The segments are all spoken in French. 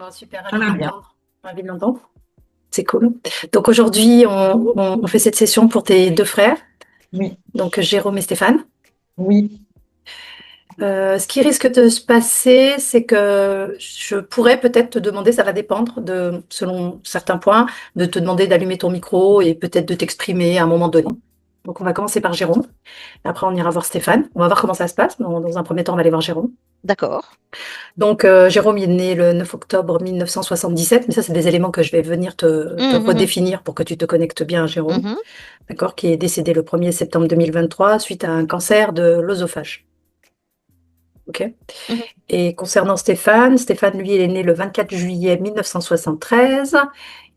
Bon, super, Ça ravi de va bien. l'entendre. Ravi de l'entendre. C'est cool. Donc aujourd'hui, on fait cette session pour tes deux frères, Oui, donc Jérôme et Stéphane. oui, Ce qui risque de se passer, c'est que je pourrais peut-être te demander, ça va dépendre selon certains points, de te demander d'allumer ton micro et peut-être de t'exprimer à un moment donné. Donc on va commencer par Jérôme. Après, on ira voir Stéphane. On va voir comment ça se passe. Dans un premier temps, on va aller voir Jérôme. D'accord. Donc, Jérôme, il est né le 9 octobre 1977, mais ça, c'est des éléments que je vais venir te Mhm, mhm, redéfinir pour que tu te connectes bien à Jérôme, mhm. d'accord, qui est décédé le 1er septembre 2023 suite à un cancer de l'œsophage. OK? Mhm. Et concernant Stéphane, Stéphane, lui, il est né le 24 juillet 1973.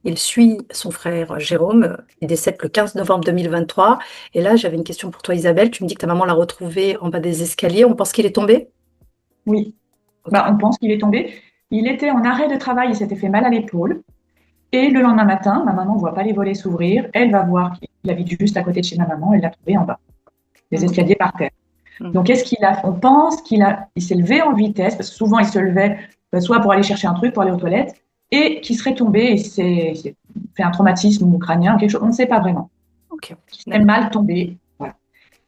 Il suit son frère Jérôme. Il décède le 15 novembre 2023. Et là, j'avais une question pour toi, Isabelle. Tu me dis que ta maman l'a retrouvé en bas des escaliers. On pense qu'il est tombé? oui. OK. Bah, on pense qu'il est tombé. Il était en arrêt de travail, il s'était fait mal à l'épaule. Et le lendemain matin, ma maman ne voit pas les volets s'ouvrir. Elle va voir qu'il habite juste à côté de chez ma maman. Elle l'a trouvé en bas, des OK. escaliers par terre. Mm. Donc, qu'est-ce qu'il a? On pense il s'est levé en vitesse, parce que souvent, il se levait soit pour aller chercher un truc, pour aller aux toilettes, et qu'il serait tombé et s'est fait un traumatisme crânien, quelque chose. On ne sait pas vraiment. OK. Il serait D'accord. mal tombé. Voilà.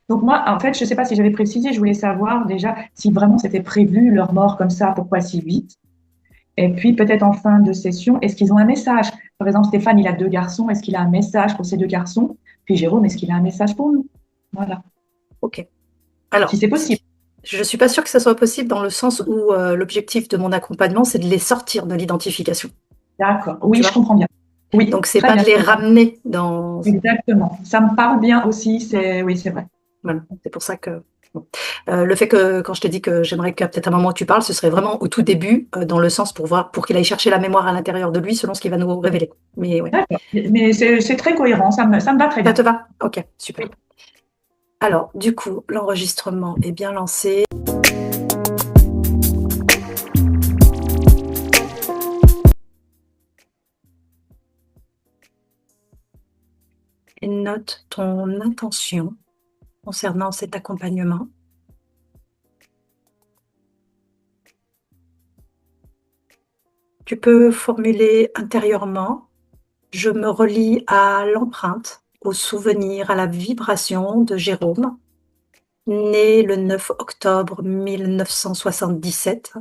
Donc moi, en fait, je ne sais pas si j'avais précisé, je voulais savoir déjà si vraiment c'était prévu leur mort comme ça, pourquoi si vite. Et puis peut-être en fin de session, est-ce qu'ils ont un message? Par exemple, Stéphane, il a deux garçons, est-ce qu'il a un message pour ces deux garçons? Puis Jérôme, est-ce qu'il a un message pour nous? Voilà, OK. si Alors, c'est possible. je ne suis pas sûre que ça soit possible dans le sens où l'objectif de mon accompagnement, c'est de les sortir de l'identification. D'accord, Tu oui, je vois? comprends bien. Oui, Donc, c'est très pas bien, de je les comprends. ramener dans. Exactement. Ça me parle bien aussi, Mm. oui, c'est vrai. Voilà. C'est pour ça que. Bon. Le fait que, quand je te dis que j'aimerais qu'à peut-être un moment où tu parles, ce serait vraiment au tout début, dans le sens pour voir, pour qu'il aille chercher la mémoire à l'intérieur de lui selon ce qu'il va nous révéler. Mais oui. D'accord. Mais c'est très cohérent, ça me va très Ça te bien. va? Ok, super. Oui. Alors, du coup, l'enregistrement est bien lancé. Et note ton intention concernant cet accompagnement. Tu peux formuler intérieurement: je me relie à l'empreinte, au souvenir, à la vibration de Jérôme, né le 9 octobre 1977,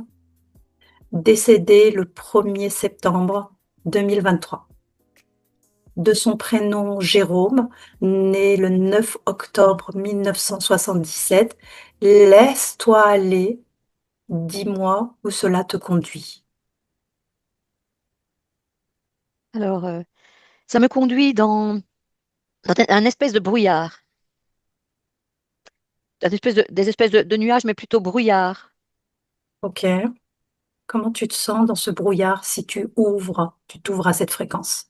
décédé le 1er septembre 2023. De son prénom Jérôme, né le 9 octobre 1977, laisse-toi aller, dis-moi où cela te conduit. Alors, ça me conduit dans un espèce de brouillard, des espèces de nuages, mais plutôt brouillard. Ok? Comment tu te sens dans ce brouillard si tu t'ouvres à cette fréquence?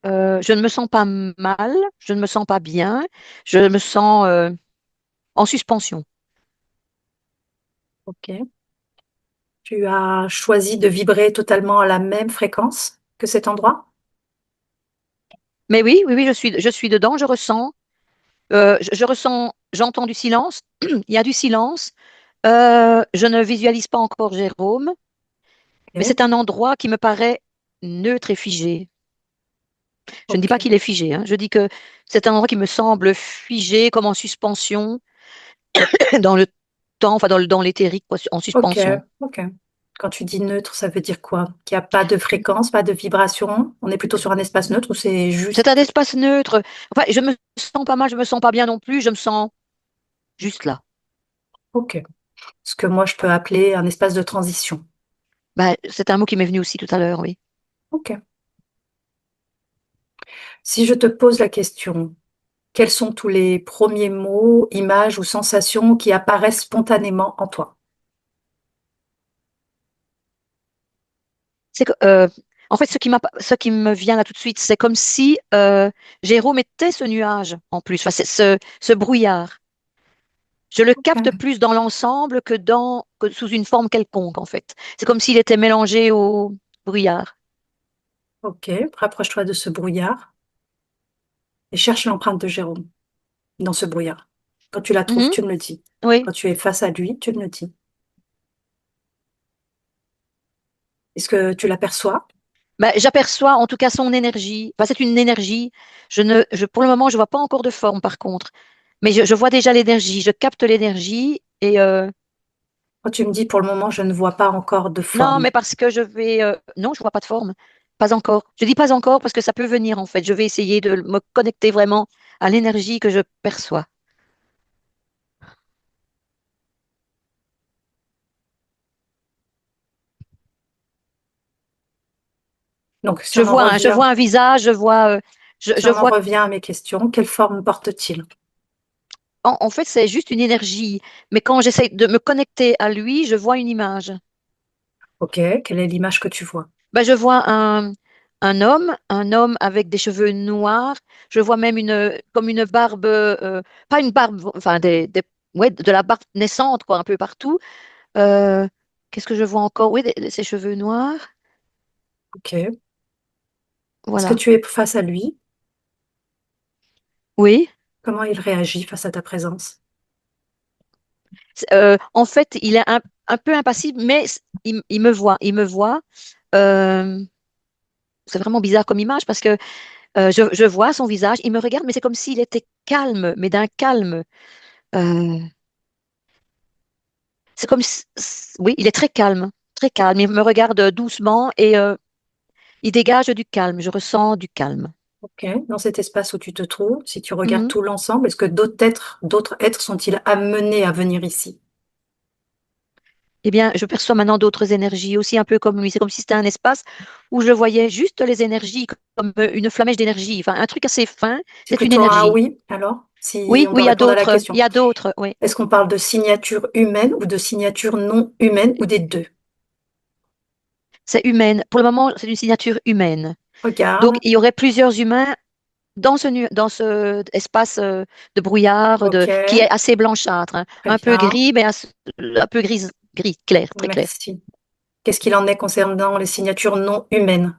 Je ne me sens pas mal, je ne me sens pas bien, je me sens en suspension. Ok? Tu as choisi de vibrer totalement à la même fréquence que cet endroit? Mais oui, oui, oui, je suis dedans, je ressens, je ressens, j'entends du silence, il y a du silence. Je ne visualise pas encore Jérôme, mais Ok, c'est un endroit qui me paraît neutre et figé. Je ne dis pas ok, qu'il est figé, hein. Je dis que c'est un endroit qui me semble figé, comme en suspension, dans le temps, enfin dans l'éthérique, quoi, en ok, suspension. ok. Quand tu dis neutre, ça veut dire quoi? Qu'il n'y a pas de fréquence, pas de vibration? On est plutôt sur un espace neutre ou c'est C'est un juste. espace neutre. Enfin, je me sens pas mal, je me sens pas bien non plus, je me sens juste là. Ok. Ce que moi je peux appeler un espace de transition. Bah, c'est un mot qui m'est venu aussi tout à l'heure, oui. Ok. Si je te pose la question, quels sont tous les premiers mots, images ou sensations qui apparaissent spontanément en toi? C'est que, en fait, ce qui me vient là tout de suite, c'est comme si Jérôme était ce nuage en plus, enfin, c'est ce brouillard. Je le capte Ok. plus dans l'ensemble que sous une forme quelconque, en fait. C'est comme s'il était mélangé au brouillard. Ok. Rapproche-toi de ce brouillard et cherche l'empreinte de Jérôme dans ce brouillard. Quand tu la trouves, Mhm, tu me le dis. oui. Quand tu es face à lui, tu me le dis. Est-ce que tu l'aperçois? Ben, j'aperçois en tout cas son énergie. Enfin, c'est une énergie. Pour le moment, je vois pas encore de forme par contre. Mais je vois déjà l'énergie. Je capte l'énergie. Et Quand tu me dis pour le moment, je ne vois pas encore de non, forme. mais parce que je vais. Non, je vois pas de forme. Pas encore. Je dis pas encore parce que ça peut venir en fait. Je vais essayer de me connecter vraiment à l'énergie que je perçois. Donc, si on en Je revient, vois un visage. si Je on en vois. revient à mes questions, quelle forme porte-t-il? En fait, c'est juste une énergie. Mais quand j'essaie de me connecter à lui, je vois une image. Ok, quelle est l'image que tu vois? Ben, je vois un homme avec des cheveux noirs. Je vois même comme une barbe, pas une barbe, enfin ouais, de la barbe naissante, quoi, un peu partout. Euh, Qu'est-ce que je vois encore? Oui, ses cheveux noirs. Ok. Est-ce que Voilà. tu es face à lui? Oui. Comment il réagit face à ta présence? En fait, il est un peu impassible, mais il me voit. Il me voit. Euh, c'est vraiment bizarre comme image parce que je vois son visage, il me regarde, mais c'est comme s'il était calme, mais d'un calme. Euh, c'est comme oui, il est très calme, très calme. Il me regarde doucement et il dégage du calme. Je ressens du calme. Ok. Dans cet espace où tu te trouves, si tu regardes Mhm. tout l'ensemble, est-ce que d'autres êtres sont-ils amenés à venir ici? Eh bien, je perçois maintenant d'autres énergies aussi un peu comme lui. C'est comme si c'était un espace où je voyais juste les énergies comme une flamèche d'énergie. Enfin, un truc assez fin. C'est C'est une plutôt un énergie. oui, alors, si on Oui, doit répondre à la il question. y a d'autres, oui. Est-ce qu'on parle de signature humaine ou de signature non humaine ou des deux? C'est humaine. Pour le moment, c'est une signature humaine. Donc, Regarde. il y aurait plusieurs humains dans ce espace de brouillard Ok, qui est assez blanchâtre, hein. très Un peu bien. gris, mais un peu gris clair, très clair. Merci. Qu'est-ce qu'il en est concernant les signatures non humaines?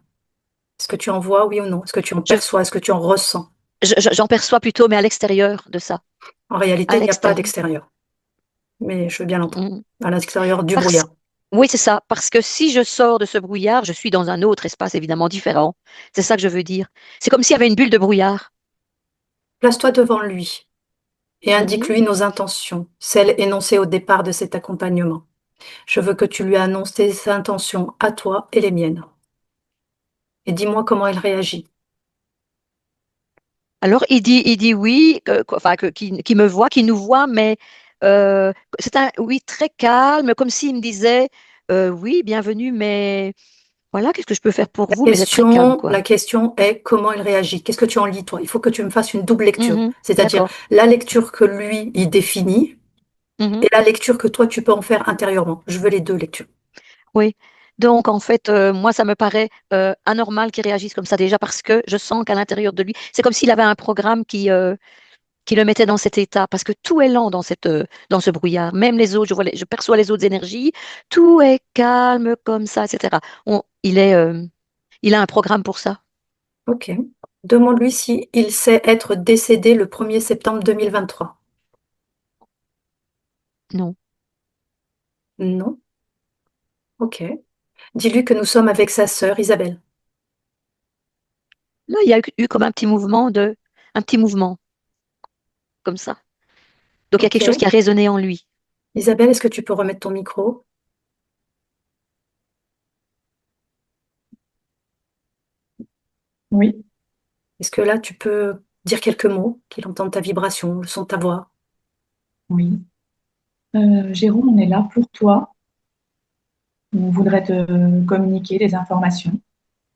Est-ce que tu en vois, oui ou non? Est-ce que tu en Je, perçois? Est-ce que tu en ressens? J'en perçois plutôt, mais à l'extérieur de ça, En réalité, à il n'y a pas l'extérieur. d'extérieur, mais je veux bien l'entendre. Mm. À l'extérieur du Parce, brouillard. oui, c'est ça. Parce que si je sors de ce brouillard, je suis dans un autre espace évidemment différent. C'est ça que je veux dire. C'est comme s'il y avait une bulle de brouillard. Place-toi devant lui et Mhm. indique-lui nos intentions, celles énoncées au départ de cet accompagnement. Je veux que tu lui annonces tes intentions à toi et les miennes. Et dis-moi comment il réagit. Alors, il dit oui, enfin, qu'il me voit, qu'il nous voit, mais c'est un oui très calme, comme s'il me disait oui, bienvenue, mais voilà, qu'est-ce que je peux faire pour vous? Mais c'est très calme, La quoi. question est comment il réagit. Qu'est-ce que tu en lis, toi? Il faut que tu me fasses une double lecture. Mhm. C'est-à-dire D'accord. la lecture que lui, il définit Mhm. et la lecture que toi, tu peux en faire intérieurement. Je veux les deux lectures. Oui. Donc, en fait, moi, ça me paraît anormal qu'il réagisse comme ça déjà parce que je sens qu'à l'intérieur de lui, c'est comme s'il avait un programme qui le mettait dans cet état, parce que tout est lent dans ce brouillard. Même les autres, je perçois les autres énergies, tout est calme comme ça, etc. Il a un programme pour ça. Ok. Demande-lui si il sait être décédé le 1er septembre 2023. Non. Non. Ok. Dis-lui que nous sommes avec sa sœur Isabelle. Là, il y a eu comme un petit mouvement comme ça. Donc il y a Ok. quelque chose qui a résonné en lui. Isabelle, est-ce que tu peux remettre ton micro? Oui, Est-ce que là, tu peux dire quelques mots, qu'il entende ta vibration, le son de ta voix? oui. Jérôme, on est là pour toi. On voudrait te communiquer des informations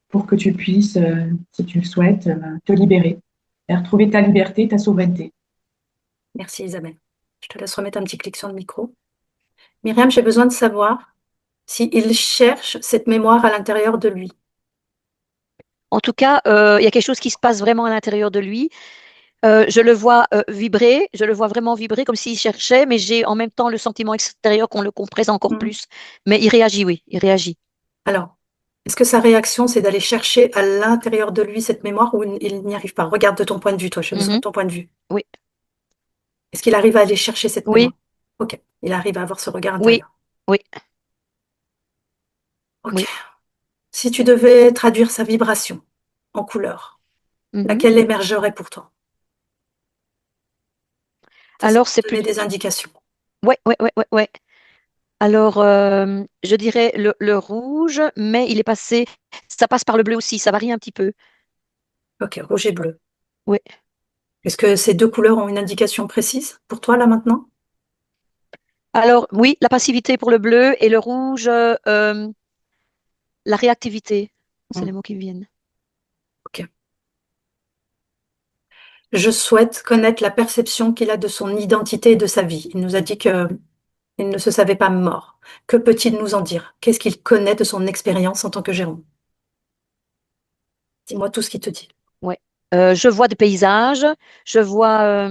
pour que tu puisses, si tu le souhaites, te libérer et retrouver ta liberté, ta souveraineté. Merci Isabelle. Je te laisse remettre un petit clic sur le micro. Myriam, j'ai besoin de savoir s'il cherche cette mémoire à l'intérieur de lui. En tout cas, il y a quelque chose qui se passe vraiment à l'intérieur de lui. Je le vois vibrer, je le vois vraiment vibrer comme s'il cherchait, mais j'ai en même temps le sentiment extérieur qu'on le compresse encore Hmm. plus. Mais il réagit, oui, il réagit. Alors, est-ce que sa réaction, c'est d'aller chercher à l'intérieur de lui cette mémoire ou il n'y arrive pas? Regarde de ton point de vue, toi, j'ai besoin de Mhm. ton point de vue. Oui, Est-ce qu'il arrive à aller chercher cette mémoire? oui, Ok, il arrive à avoir ce regard oui, intérieur. oui, Ok, oui. Si tu devais traduire sa vibration en couleur, Mhm. laquelle émergerait pour toi? Ça Alors, va c'est donner plus. des indications. Ouais, ouais, ouais, ouais, ouais. Alors, je dirais le rouge, mais il est passé. Ça passe par le bleu aussi, ça varie un petit peu. Ok, rouge et bleu. Ouais. Est-ce que ces deux couleurs ont une indication précise pour toi là maintenant? Alors, oui, la passivité pour le bleu et le rouge, la réactivité. C'est les Hmm, mots qui me viennent. ok. Je souhaite connaître la perception qu'il a de son identité et de sa vie. Il nous a dit que il ne se savait pas mort. Que peut-il nous en dire? Qu'est-ce qu'il connaît de son expérience en tant que Jérôme? Dis-moi tout ce qu'il te dit. Ouais. Je vois des paysages, je vois.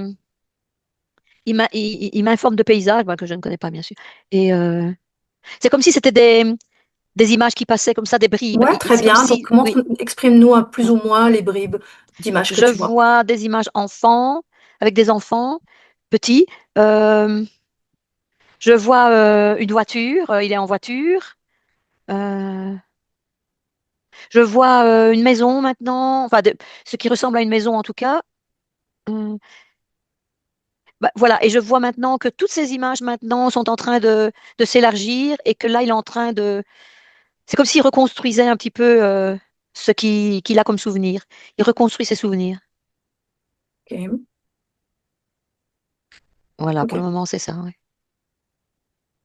Il m'informe de paysages, moi, que je ne connais pas, bien sûr. Et c'est comme si c'était des images qui passaient comme ça, des bribes. Ouais, très C'est comme bien. si, Donc, oui, exprime-nous plus ou moins les bribes d'images que je tu vois. vois des images enfants, avec des enfants petits. Euh, je vois une voiture, il est en voiture. Euh, je vois une maison maintenant, enfin, ce qui ressemble à une maison en tout cas. Euh, Bah, voilà, et je vois maintenant que toutes ces images maintenant sont en train de s'élargir et que là, il est en train de. C'est comme s'il reconstruisait un petit peu ce qu'il a comme souvenir. Il reconstruit ses souvenirs. Ok. Voilà, Ok. pour le moment, c'est ça. Ouais.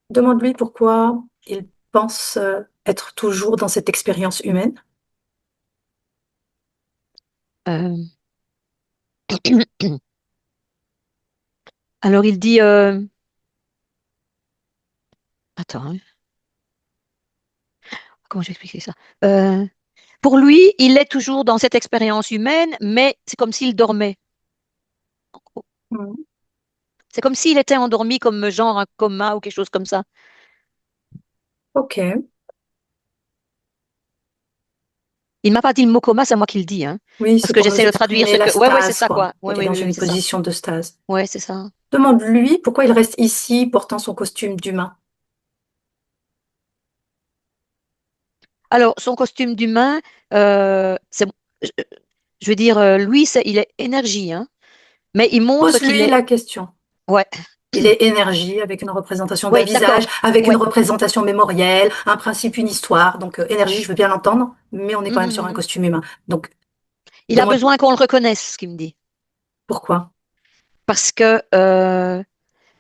Demande-lui pourquoi il pense être toujours dans cette expérience humaine. Euh, Alors, il dit. Attends, hein, comment je vais expliquer ça? Euh, pour lui, il est toujours dans cette expérience humaine, mais c'est comme s'il dormait. Mhm. C'est comme s'il était endormi comme genre un coma ou quelque chose comme ça. Ok. Il m'a pas dit le mot coma, c'est moi qui le dis, hein, Oui, parce c'est que pour nous j'essaie de traduire exprimer ce la que. Ouais, ouais, c'est stase, ça, quoi. quoi. Ouais, Il est oui, dans oui, oui, une c'est ça. position de stase. Ouais, c'est ça. Demande-lui pourquoi il reste ici portant son costume d'humain. Alors, son costume d'humain, c'est, je, je veux dire, lui, il est énergie, hein, mais il montre qu'il Pose-lui est. la question. Ouais, Il est énergie avec une représentation d'un oui, visage, d'accord. avec une Ouais. représentation mémorielle, un principe, une histoire. Donc, énergie, je veux bien l'entendre, mais on est quand Mhm, même sur un mhm. costume humain. Donc, Il a demande besoin qu'on le reconnaisse, ce qu'il me dit, pourquoi. parce que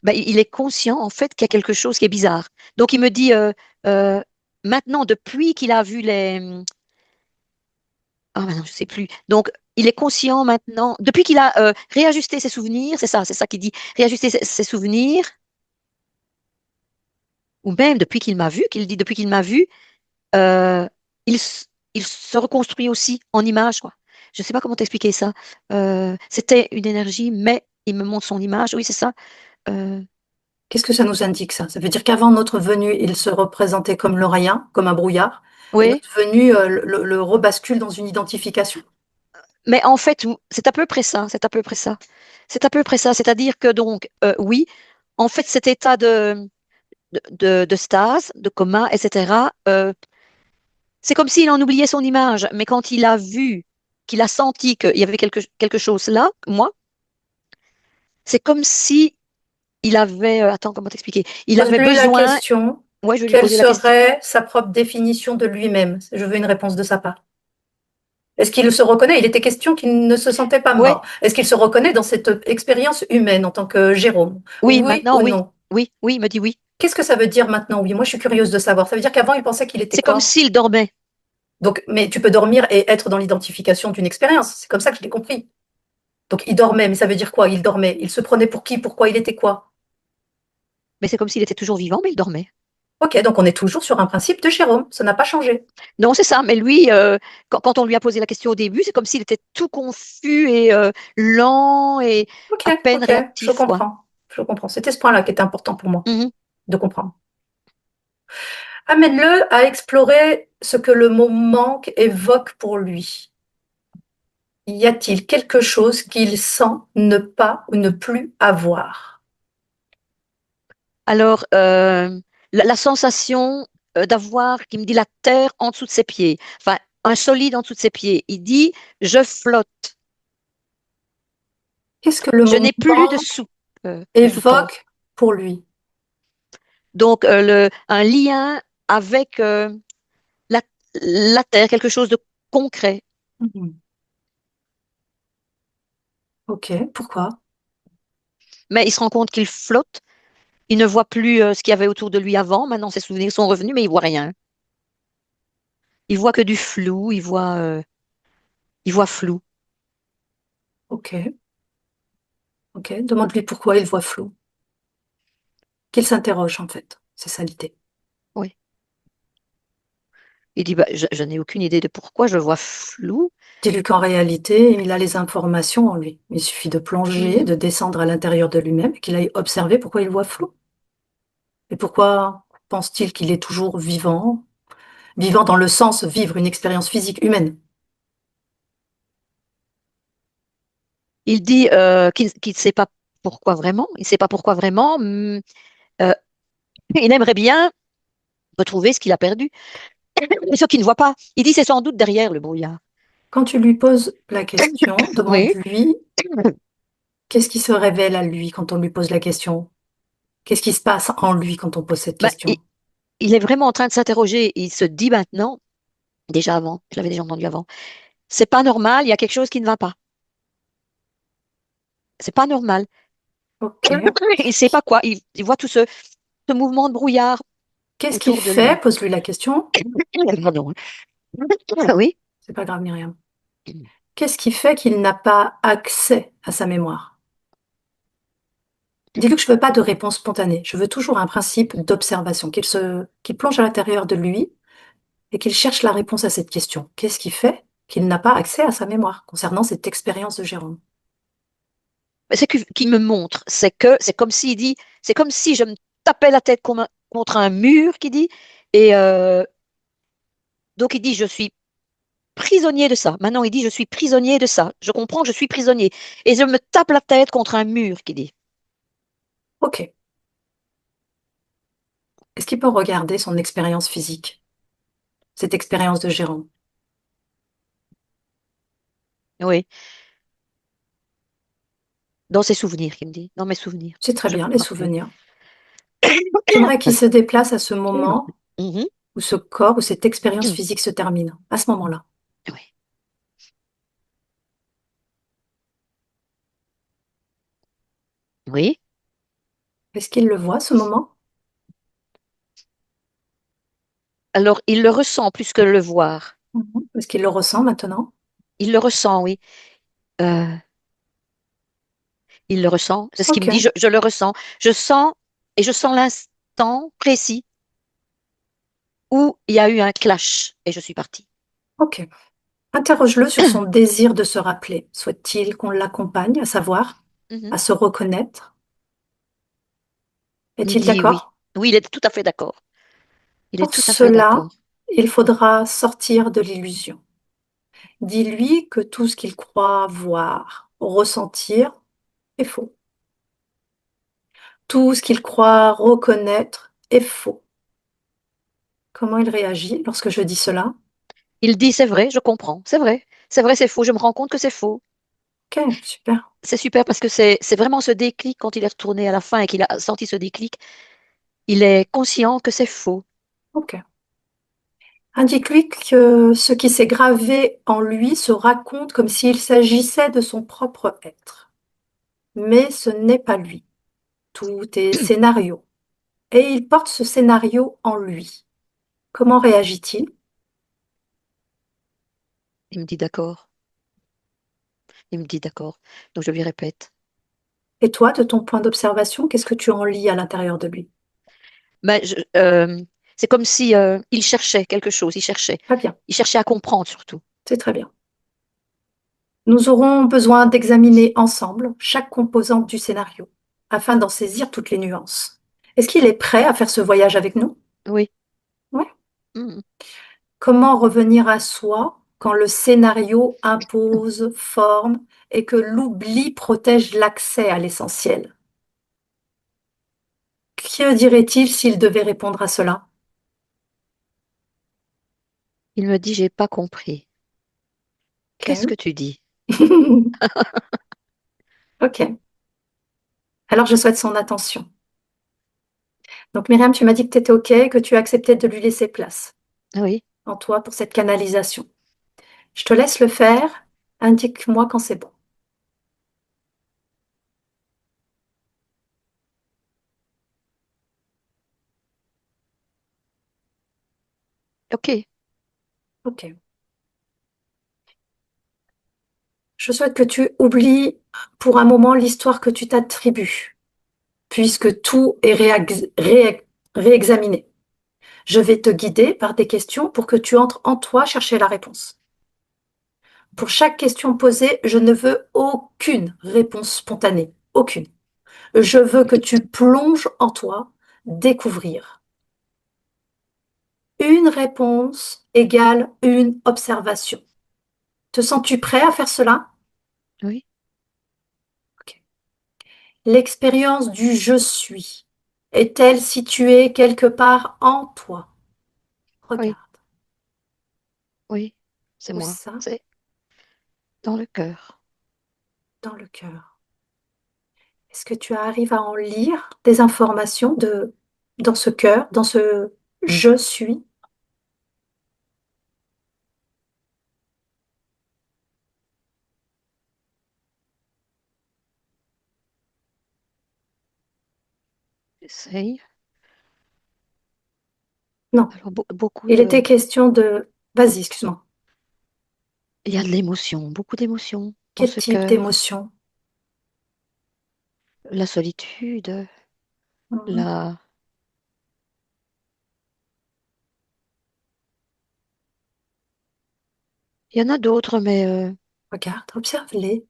ben, il est conscient en fait qu'il y a quelque chose qui est bizarre. Donc, il me dit euh, maintenant, depuis qu'il a vu les. Ah, maintenant, je sais plus. Donc, il est conscient maintenant, depuis qu'il a réajusté ses souvenirs, c'est ça qu'il dit, réajuster ses souvenirs. Ou même depuis qu'il m'a vu, qu'il dit depuis qu'il m'a vu, euh, il, il se reconstruit aussi en image, quoi. Je ne sais pas comment t'expliquer ça. C'était une énergie, mais il me montre son image. Oui, c'est ça. Euh, Qu'est-ce que ça nous indique, ça? Ça veut dire qu'avant notre venue, il se représentait comme le rien, comme un brouillard, et oui, notre venue le rebascule dans une identification. mais en fait, c'est à peu près ça. C'est à peu près ça. C'est à peu près ça. C'est-à-dire que donc, oui, en fait, cet état de stase, de coma, etc., c'est comme s'il en oubliait son image. Mais quand il a vu, qu'il a senti qu'il y avait quelque chose là, moi, c'est comme si il avait, attends, comment t'expliquer? Il avait Pose-lui la besoin, question, ouais, je vais lui quelle poser la question. serait sa propre définition de lui-même? Je veux une réponse de sa part. Est-ce qu'il se reconnaît? Il était question qu'il ne se sentait pas Ouais, mort. Est-ce qu'il se reconnaît dans cette expérience humaine en tant que Jérôme? oui, Oui maintenant, ou oui, non? oui, oui, il me dit oui. Qu'est-ce que ça veut dire maintenant? Oui, moi je suis curieuse de savoir. Ça veut dire qu'avant il pensait qu'il était C'est comme quoi? s'il dormait. Donc, mais tu peux dormir et être dans l'identification d'une expérience. C'est comme ça que je l'ai compris. Donc il dormait, mais ça veut dire quoi? Il dormait. Il se prenait pour qui? Pourquoi? Il était quoi? Mais c'est comme s'il était toujours vivant, mais il dormait. Ok, donc on est toujours sur un principe de Jérôme. Ça n'a pas changé. Non, c'est ça. Mais lui, quand on lui a posé la question au début, c'est comme s'il était tout confus et lent et Ok, à peine ok, je réactif, quoi. comprends. Je comprends. C'était ce point-là qui était important pour moi Mhm. de comprendre. Amène-le à explorer ce que le mot manque évoque pour lui. Y a-t-il quelque chose qu'il sent ne pas ou ne plus avoir? Alors, la sensation. d'avoir, qui me dit la terre en dessous de ses pieds, enfin un solide en dessous de ses pieds. Il dit, je flotte, Qu'est-ce que le je mot n'ai plus manque de sous-tente. évoque pour lui? Donc un lien avec la, la terre, quelque chose de concret. Mhm. Ok, pourquoi? Mais il se rend compte qu'il flotte, il ne voit plus ce qu'il y avait autour de lui avant. Maintenant, ses souvenirs sont revenus, mais il voit rien. Il voit que du flou, il voit flou. Ok, ok. Demande-lui pourquoi il voit flou. Qu'il s'interroge en fait. C'est ça l'idée. Oui. Il dit, bah, je n'ai aucune idée de pourquoi je vois flou. Dis-lui qu'en réalité, il a les informations en lui. Il suffit de plonger, Mhm. de descendre à l'intérieur de lui-même et qu'il aille observer pourquoi il voit flou. Et pourquoi pense-t-il qu'il est toujours vivant? Vivant dans le sens vivre une expérience physique humaine. Il dit qu'il ne sait pas pourquoi vraiment. Il ne sait pas pourquoi vraiment. Euh, il aimerait bien retrouver ce qu'il a perdu. Mais ce qu'il ne voit pas. Il dit c'est sans doute derrière le brouillard. Quand tu lui poses la question, Oui. demande-lui qu'est-ce qui se révèle à lui quand on lui pose la question? Qu'est-ce qui se passe en lui quand on pose cette Ben, question? il est vraiment en train de s'interroger. Il se dit maintenant, déjà avant, je l'avais déjà entendu avant, c'est pas normal, il y a quelque chose qui ne va pas. C'est pas normal. Ok. Il sait pas quoi. Il voit tout ce mouvement de brouillard Qu'est-ce qu'il autour de fait? lui. Pose-lui la question. Pardon. Oui. C'est pas grave, Myriam. Qu'est-ce qui fait qu'il n'a pas accès à sa mémoire? Dis-lui que je veux pas de réponse spontanée. Je veux toujours un principe d'observation, qu'il plonge à l'intérieur de lui et qu'il cherche la réponse à cette question. Qu'est-ce qui fait qu'il n'a pas accès à sa mémoire concernant cette expérience de Jérôme? C'est qu'il me montre. C'est comme s'il dit, c'est comme si je me tapais la tête contre un mur, qui dit. Et donc il dit, je suis prisonnier de ça. Maintenant, il dit, je suis prisonnier de ça. Je comprends que je suis prisonnier. Et je me tape la tête contre un mur, qui dit. Ok. Est-ce qu'il peut regarder son expérience physique, cette expérience de Jérôme? Oui. Dans ses souvenirs, qu'il me dit. Dans mes souvenirs. C'est très Je bien, peux me les rappeler. souvenirs. J'aimerais qu'il se déplace à ce moment Mhm. où ce corps, où cette expérience physique se termine, à ce moment-là. Oui. Oui. Est-ce qu'il le voit, ce moment? Alors, il le ressent plus que le voir. Mhm. Est-ce qu'il le ressent maintenant? Il le ressent, oui. Euh, il le ressent. C'est ce qu'il me Ok, dit. Je le ressens. Je sens, et je sens l'instant précis où il y a eu un clash et je suis partie. ok. Interroge-le sur son désir de se rappeler. Souhaite-t-il qu'on l'accompagne à savoir, Mhm. à se reconnaître? Il me Est-il dit oui. d'accord? Oui, il est tout à fait d'accord. Il est Pour tout à fait cela, d'accord. il faudra sortir de l'illusion. Dis-lui que tout ce qu'il croit voir, ressentir est faux. Tout ce qu'il croit reconnaître est faux. Comment il réagit lorsque je dis cela? Il dit c'est vrai, je comprends. C'est vrai, c'est faux. Je me rends compte que c'est faux. Ok, super. C'est super parce que c'est vraiment ce déclic quand il est retourné à la fin et qu'il a senti ce déclic. Il est conscient que c'est faux. Ok. Indique-lui que ce qui s'est gravé en lui se raconte comme s'il s'agissait de son propre être. Mais ce n'est pas lui. Tout est scénario. Et il porte ce scénario en lui. Comment réagit-il? Il me dit d'accord. Il me dit d'accord. Donc je lui répète. Et toi, de ton point d'observation, qu'est-ce que tu en lis à l'intérieur de lui? Ben, c'est comme si il cherchait quelque chose. Très bien, Il cherchait à comprendre surtout. c'est très bien. Nous aurons besoin d'examiner ensemble chaque composante du scénario afin d'en saisir toutes les nuances. Est-ce qu'il est prêt à faire ce voyage avec nous? Oui. Oui. Mhm. Comment revenir à soi quand le scénario impose forme et que l'oubli protège l'accès à l'essentiel? Que dirait-il s'il devait répondre à cela? Il me dit, j'ai pas compris. Qu'est-ce que Ok. tu dis? Ok. Alors, je souhaite son attention. Donc, Myriam, tu m'as dit que tu étais OK, que tu acceptais de lui laisser place Oui, en toi pour cette canalisation. Je te laisse le faire. Indique-moi quand c'est bon. ok, OK. Je souhaite que tu oublies pour un moment l'histoire que tu t'attribues, puisque tout est réexaminé. Je vais te guider par des questions pour que tu entres en toi chercher la réponse. Pour chaque question posée, je ne veux aucune réponse spontanée. Aucune. Je veux que tu plonges en toi, découvrir. Une réponse égale une observation. Te sens-tu prêt à faire cela? oui, Ok. L'expérience du je suis est-elle située quelque part en toi? oui, Regarde. oui, c'est Où moi. ça? C'est dans le cœur. Dans le cœur. Est-ce que tu arrives à en lire des informations dans ce cœur, dans ce je suis? J'essaye. Non. Alors, beaucoup Il était de... question de... Vas-y, excuse-moi. Il y a de l'émotion, beaucoup d'émotion dans Quel ce type cœur. d'émotion? La solitude, Mhm. la... Il y en a d'autres, mais Regarde, observe-les.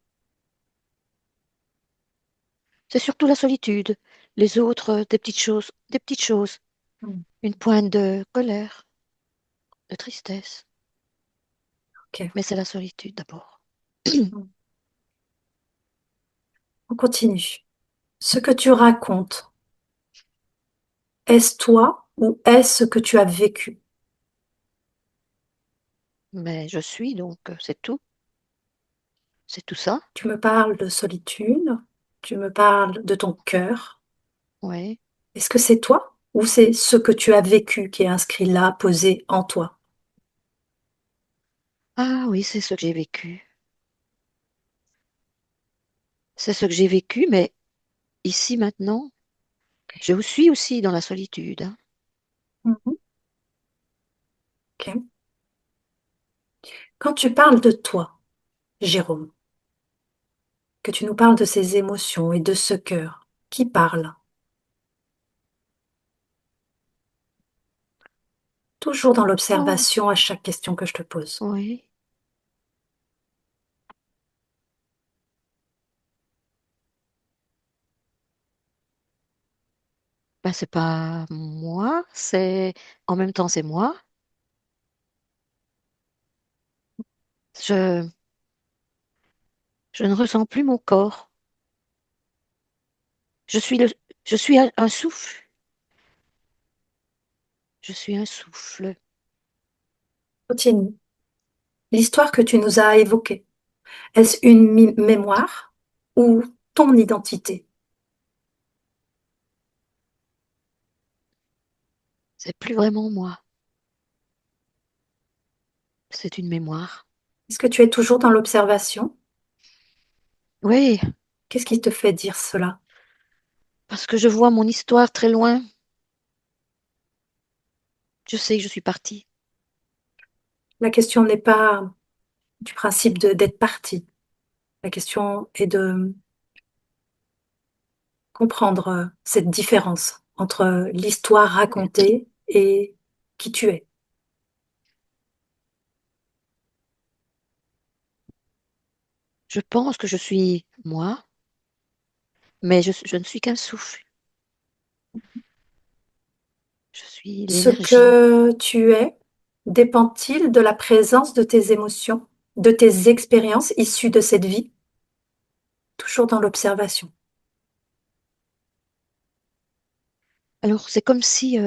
c'est surtout la solitude. Les autres, des petites choses, des petites choses. Mhm. Une pointe de colère, de tristesse. Ok. Mais c'est la solitude d'abord. Mhm. On continue. Ce que tu racontes, est-ce toi ou est-ce ce que tu as vécu? Mais je suis, donc c'est tout. C'est tout ça. Tu me parles de solitude, tu me parles de ton cœur. Oui. Est-ce que c'est toi ou c'est ce que tu as vécu qui est inscrit là, posé en toi? Ah oui, c'est ce que j'ai vécu. C'est ce que j'ai vécu, mais ici maintenant, je suis aussi dans la solitude, hein. Mhm. Ok. Quand tu parles de toi, Jérôme, que tu nous parles de ces émotions et de ce cœur, qui parle? Toujours dans Oh, l'observation à chaque question que je te pose. oui. Ben, c'est pas moi, c'est en même temps c'est moi. Je, je ne ressens plus mon corps. Je suis le, je suis un souffle. Je suis un souffle. Continue. L'histoire que tu nous as évoquée, est-ce une mémoire ou ton identité? C'est plus vraiment moi. C'est une mémoire. Est-ce que tu es toujours dans l'observation? Oui, Qu'est-ce qui te fait dire cela? parce que je vois mon histoire très loin. Je sais que je suis partie. La question n'est pas du principe d'être parti. La question est de comprendre cette différence entre l'histoire racontée et qui tu es. Je pense que je suis moi, mais je ne suis qu'un souffle. Je suis Ce l'énergie. que tu es dépend-il de la présence de tes émotions, de tes expériences issues de cette vie? Toujours dans l'observation. Alors c'est comme si,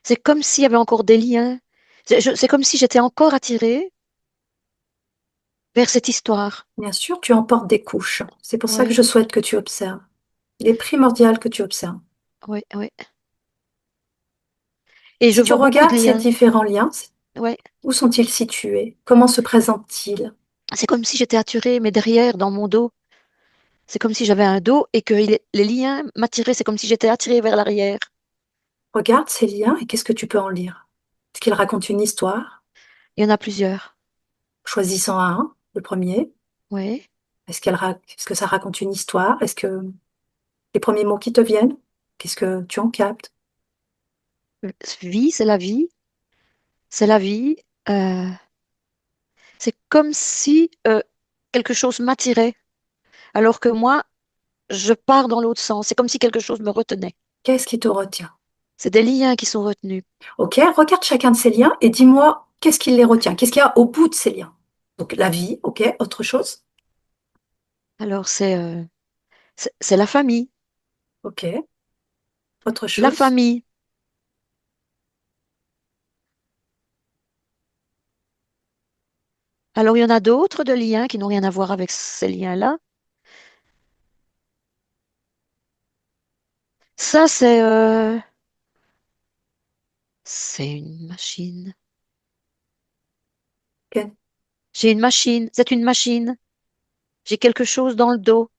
c'est comme s'il y avait encore des liens, C'est comme si j'étais encore attirée vers cette histoire. Bien sûr, tu emportes des couches. C'est pour ça que je Oui, souhaite que tu observes. Il est primordial que tu observes. oui, oui. Et je Si tu vois beaucoup de regardes ces liens. différents liens, Ouais. où sont-ils situés? Comment se présentent-ils? C'est comme si j'étais attirée, mais derrière, dans mon dos. C'est comme si j'avais un dos et que les liens m'attiraient. C'est comme si j'étais attirée vers l'arrière. Regarde ces liens et qu'est-ce que tu peux en lire? Est-ce qu'ils racontent une histoire? Il y en a plusieurs. Choisissant un, le premier. Oui. Est-ce que ça raconte une histoire? Est-ce que les premiers mots qui te viennent, qu'est-ce que tu en captes? Vie, c'est la vie. C'est la vie. Euh, c'est comme si quelque chose m'attirait, alors que moi, je pars dans l'autre sens. C'est comme si quelque chose me retenait. Qu'est-ce qui te retient? C'est des liens qui sont retenus. Ok, regarde chacun de ces liens et dis-moi qu'est-ce qui les retient? Qu'est-ce qu'il y a au bout de ces liens? Donc la vie, ok, autre chose? Alors, c'est la famille. Ok, autre La chose? famille. Alors, il y en a d'autres de liens qui n'ont rien à voir avec ces liens-là. Ça, c'est une machine. Ok. J'ai une machine. C'est une machine. J'ai quelque chose dans le dos.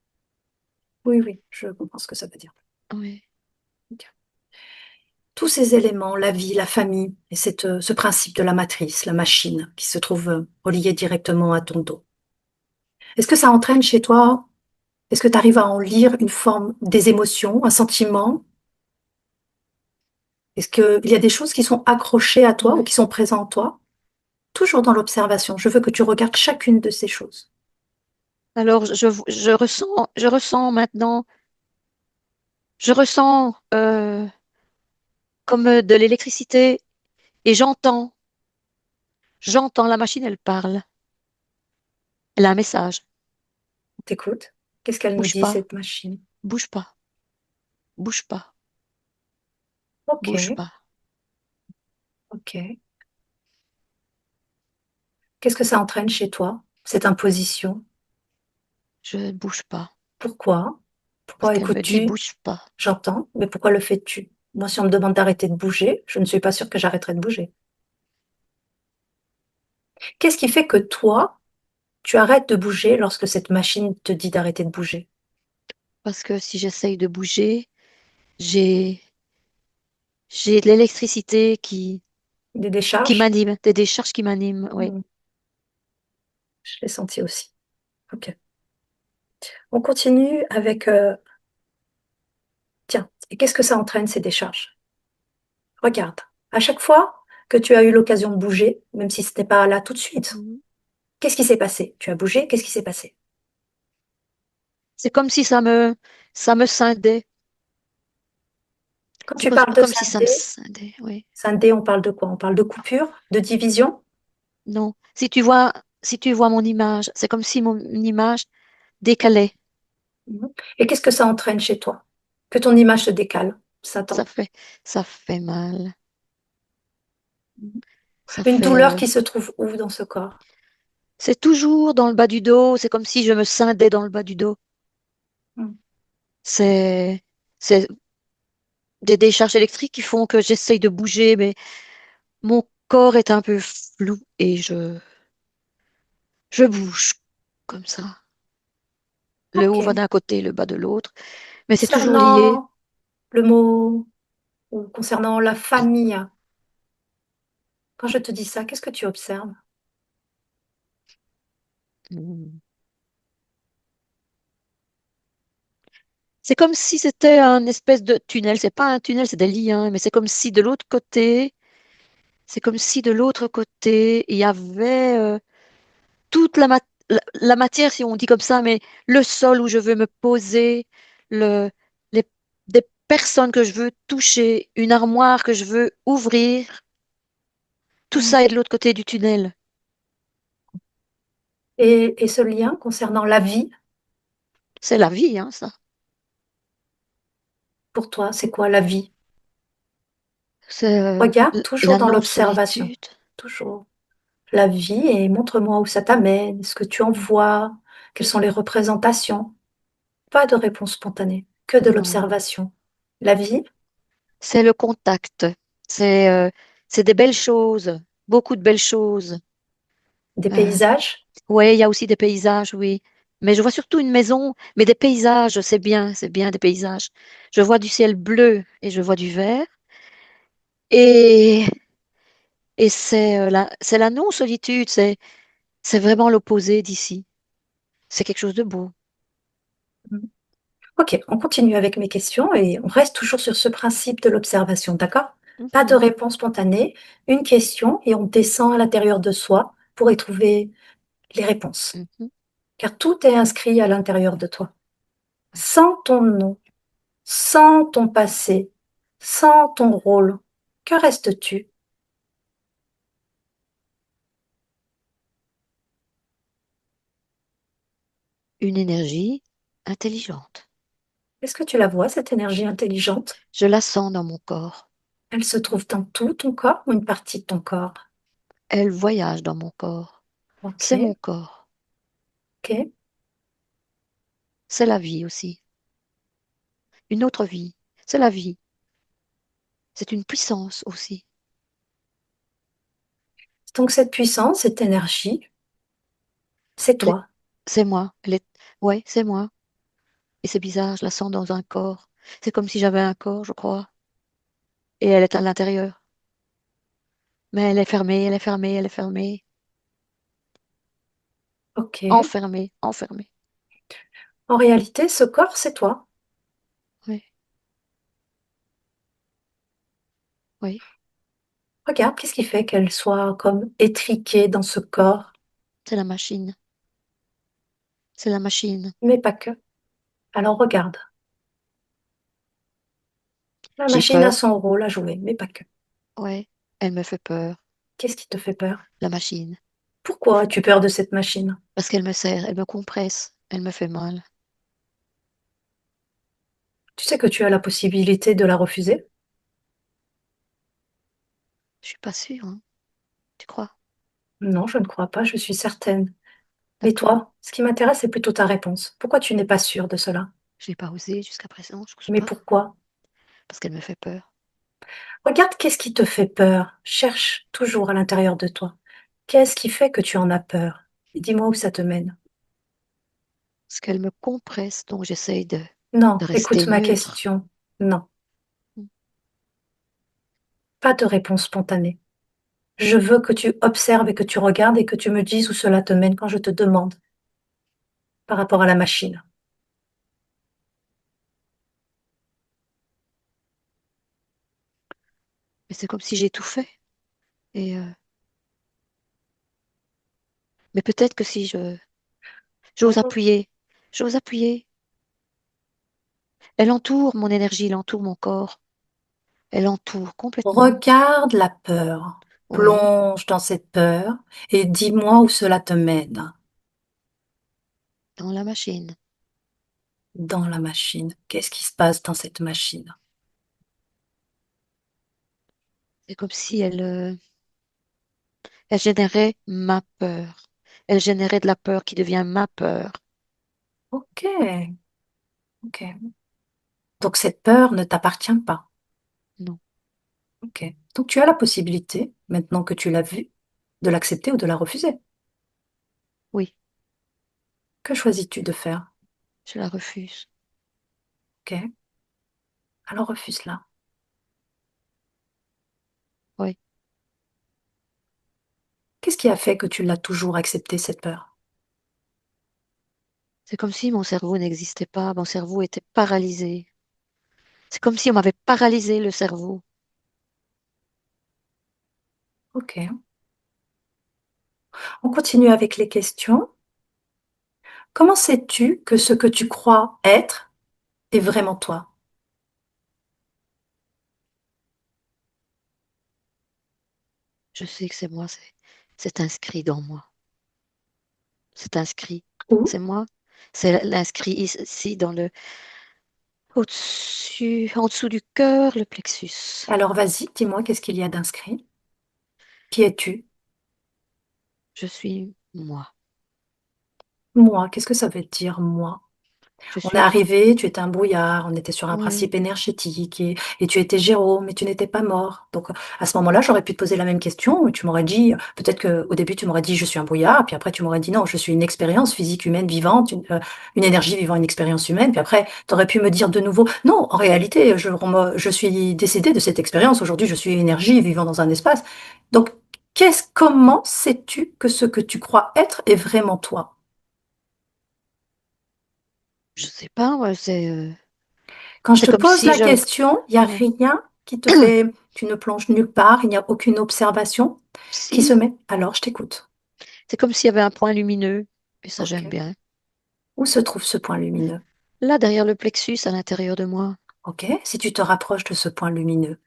Oui, oui, je comprends ce que ça veut dire. Oui. Ok. Tous ces éléments, la vie, la famille, et ce principe de la matrice, la machine, qui se trouve relié directement à ton dos. Est-ce que ça entraîne chez toi, est-ce que tu arrives à en lire une forme des émotions, un sentiment? Est-ce qu'il y a des choses qui sont accrochées à toi ou Ouais. qui sont présentes en toi? Toujours dans l'observation. Je veux que tu regardes chacune de ces choses. Alors, je ressens maintenant, je ressens comme de l'électricité et j'entends la machine, elle parle. Elle a un message. T'écoutes? Qu'est-ce qu'elle nous Bouge dit, pas, cette machine? bouge pas, bouge pas, Ok, bouge pas. ok. Qu'est-ce que ça entraîne chez toi, cette imposition? Je ne bouge pas. Pourquoi? Parce Pourquoi qu'elle me dit écoutes-tu? bouge pas. J'entends, mais pourquoi le fais-tu? Moi, si on me demande d'arrêter de bouger, je ne suis pas sûre que j'arrêterai de bouger. Qu'est-ce qui fait que toi, tu arrêtes de bouger lorsque cette machine te dit d'arrêter de bouger? Parce que si j'essaye de bouger, j'ai, j'ai de l'électricité Des qui décharges? m'anime, des décharges qui m'animent. Oui. Hmm, je l'ai senti aussi. Ok. On continue avec, tiens, et qu'est-ce que ça entraîne, ces décharges? Regarde, à chaque fois que tu as eu l'occasion de bouger, même si ce n'est pas là tout de suite, Mhm. qu'est-ce qui s'est passé? Tu as bougé, qu'est-ce qui s'est passé? C'est comme si ça me scindait. Quand C'est tu parles de comme si ça me scindé, scindait. Oui. scindé, on parle de quoi? On parle de coupure, de division? Non. Si tu vois mon image, c'est comme si mon image décalait. Mhm. Et qu'est-ce que ça entraîne chez toi? Que ton image se décale, Ça Satan. fait, ça fait mal. Mhm. Ça Une fait, douleur qui se trouve où dans ce corps? c'est toujours dans le bas du dos. C'est comme si je me scindais dans le bas du dos. Mhm. C'est, c'est des décharges électriques qui font que j'essaye de bouger, mais mon corps est un peu flou et je bouge comme ça. Le haut va Ok. d'un côté, le bas de l'autre, mais c'est toujours lié. Concernant le mot, ou concernant la famille, quand je te dis ça, qu'est-ce que tu observes? Mm. C'est comme si c'était un espèce de tunnel. C'est pas un tunnel, c'est des liens, mais c'est comme si de l'autre côté, c'est comme si de l'autre côté, il y avait toute la matière, si on dit comme ça, mais le sol où je veux me poser, le, les, des personnes que je veux toucher, une armoire que je veux ouvrir, tout Mhm. ça est de l'autre côté du tunnel. Et ce lien concernant la vie, C'est la vie, hein, ça. pour toi, c'est quoi la vie? C'est Regarde, toujours la dans l'observation. non-solitude. toujours la vie et montre-moi où ça t'amène, ce que tu en vois, quelles sont les représentations. Pas de réponse spontanée, que de Non. l'observation. La vie, C'est le contact. C'est c'est des belles choses, beaucoup de belles choses. des Euh, paysages. ouais, il y a aussi des paysages, oui. Mais je vois surtout une maison, mais des paysages, c'est bien des paysages. Je vois du ciel bleu et je vois du vert. Et, et c'est la non-solitude, c'est vraiment l'opposé d'ici. C'est quelque chose de beau. Ok, on continue avec mes questions et on reste toujours sur ce principe de l'observation, d'accord? Pas de Mhm, réponse spontanée, une question et on descend à l'intérieur de soi pour y trouver les réponses. mhm, Car tout est inscrit à l'intérieur de toi. ouais. Sans ton nom, sans ton passé, sans ton rôle, que restes-tu? Une énergie intelligente. Est-ce que tu la vois, cette énergie intelligente? Je la sens dans mon corps. Elle se trouve dans tout ton corps ou une partie de ton corps? Elle voyage dans mon corps. Ok, C'est mon corps. ok. C'est la vie aussi. Une autre vie. C'est la vie. C'est une puissance aussi. Donc cette puissance, cette énergie, c'est Elle est- toi. C'est moi. Ouais, c'est moi. Et c'est bizarre, je la sens dans un corps. C'est comme si j'avais un corps, je crois. Et elle est à l'intérieur. Mais elle est fermée, elle est fermée, elle est fermée. Ok. Enfermée, enfermée. En réalité, ce corps, c'est toi. Oui, oui. Regarde, qu'est-ce qui fait qu'elle soit comme étriquée dans ce corps, C'est la machine. C'est la machine. mais pas que. Alors regarde, la J'ai machine a peur. son rôle à jouer, mais pas que. Ouais. Elle me fait peur. Qu'est-ce qui te fait peur? La machine. Pourquoi as-tu peur de cette machine? Parce qu'elle me serre, elle me compresse. Elle me fait mal. Tu sais que tu as la possibilité de la refuser? Je suis pas sûre, hein. Tu crois? Non, je ne crois pas, je suis certaine. Mais D'accord. toi, ce qui m'intéresse, c'est plutôt ta réponse. Pourquoi tu n'es pas sûre de cela? Je n'ai pas osé jusqu'à présent, je n'ose Mais pas. pourquoi? Parce qu'elle me fait peur. Regarde, qu'est-ce qui te fait peur? Cherche toujours à l'intérieur de toi. Qu'est-ce qui fait que tu en as peur? Et dis-moi où ça te mène. Parce qu'elle me compresse, donc j'essaye de Non, rester écoute ma neutre. question. Non, Mm. pas de réponse spontanée. Je veux que tu observes et que tu regardes et que tu me dises où cela te mène quand je te demande par rapport à la machine. Mais c'est comme si j'étouffais. Et mais peut-être que si j'ose appuyer, j'ose appuyer. Elle entoure mon énergie, elle entoure mon corps. Elle entoure complètement. Regarde la peur. Oui, Plonge dans cette peur et dis-moi où cela te mène dans la machine. dans la machine. Qu'est-ce qui se passe dans cette machine? C'est comme si elle générait ma peur. Elle générait de la peur qui devient ma peur. Ok, ok. Donc cette peur ne t'appartient pas. Non, Ok. Donc tu as la possibilité, maintenant que tu l'as vue, de l'accepter ou de la refuser. oui, Que choisis-tu de faire? je la refuse. Ok. Alors refuse-la. Oui, Qu'est-ce qui a fait que tu l'as toujours accepté, cette peur? c'est comme si mon cerveau n'existait pas, mon cerveau était paralysé. C'est comme si on m'avait paralysé le cerveau. Ok. On continue avec les questions. Comment sais-tu que ce que tu crois être est vraiment toi? Je sais que c'est moi, c'est inscrit dans moi. C'est inscrit. Où? C'est moi. C'est l'inscrit ici dans au-dessus, en dessous du cœur, le plexus. Alors vas-y, dis-moi qu'est-ce qu'il y a d'inscrit? Qui es-tu? Je suis moi. Moi. Qu'est-ce que ça veut dire, moi? Je On est suis moi. arrivé, tu étais un brouillard, on était sur un Oui. principe énergétique et tu étais Jérôme, mais tu n'étais pas mort. Donc à ce moment-là, j'aurais pu te poser la même question, tu m'aurais dit, peut-être qu'au début tu m'aurais dit je suis un brouillard, puis après tu m'aurais dit non, je suis une expérience physique humaine vivante, une énergie vivant une expérience humaine, puis après tu aurais pu me dire de nouveau non, en réalité, je suis décédé de cette expérience, aujourd'hui je suis une énergie vivant dans un espace. Donc comment sais-tu que ce que tu crois être est vraiment toi? Je sais pas, moi, Quand je c'est te comme pose si la je, question, il n'y a ouais. rien qui te fait, tu ne plonges nulle part, il n'y a aucune observation qui se Si, met. Alors, je t'écoute. c'est comme s'il y avait un point lumineux. Et ça, Ok. j'aime bien. Où se trouve ce point lumineux? Là, derrière le plexus, à l'intérieur de moi, Ok. Si tu te rapproches de ce point lumineux,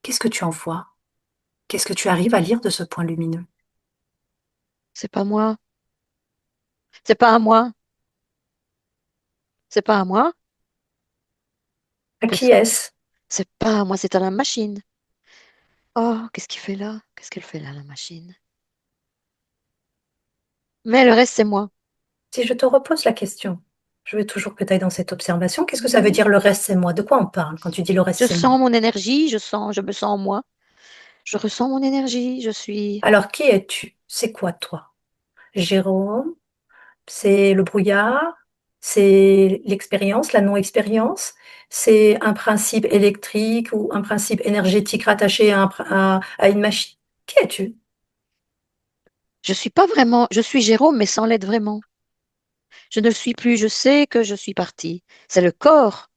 qu'est-ce que tu en vois? Qu'est-ce que tu arrives à lire de ce point lumineux? c'est pas moi. C'est pas à moi. C'est pas à moi. À Qu'est-ce qui que est-ce? c'est pas à moi, c'est à la machine. Oh, qu'est-ce qu'il fait là? Qu'est-ce qu'elle fait là, la machine? Mais le reste, c'est moi. Si je te repose la question, je veux toujours que tu ailles dans cette observation. Qu'est-ce que ça veut Mhm. dire le reste, c'est moi? De quoi on parle quand tu dis le reste, Je c'est moi? sens mon énergie, je me sens moi. Je ressens mon énergie, je suis. Alors, qui es-tu? C'est quoi toi? Jérôme? C'est le brouillard, c'est l'expérience, la non-expérience, c'est un principe électrique ou un principe énergétique rattaché à une machine. Qui es-tu? Je suis pas vraiment. Je suis Jérôme, mais sans l'être vraiment. Je ne le suis plus. Je sais que je suis partie. C'est le corps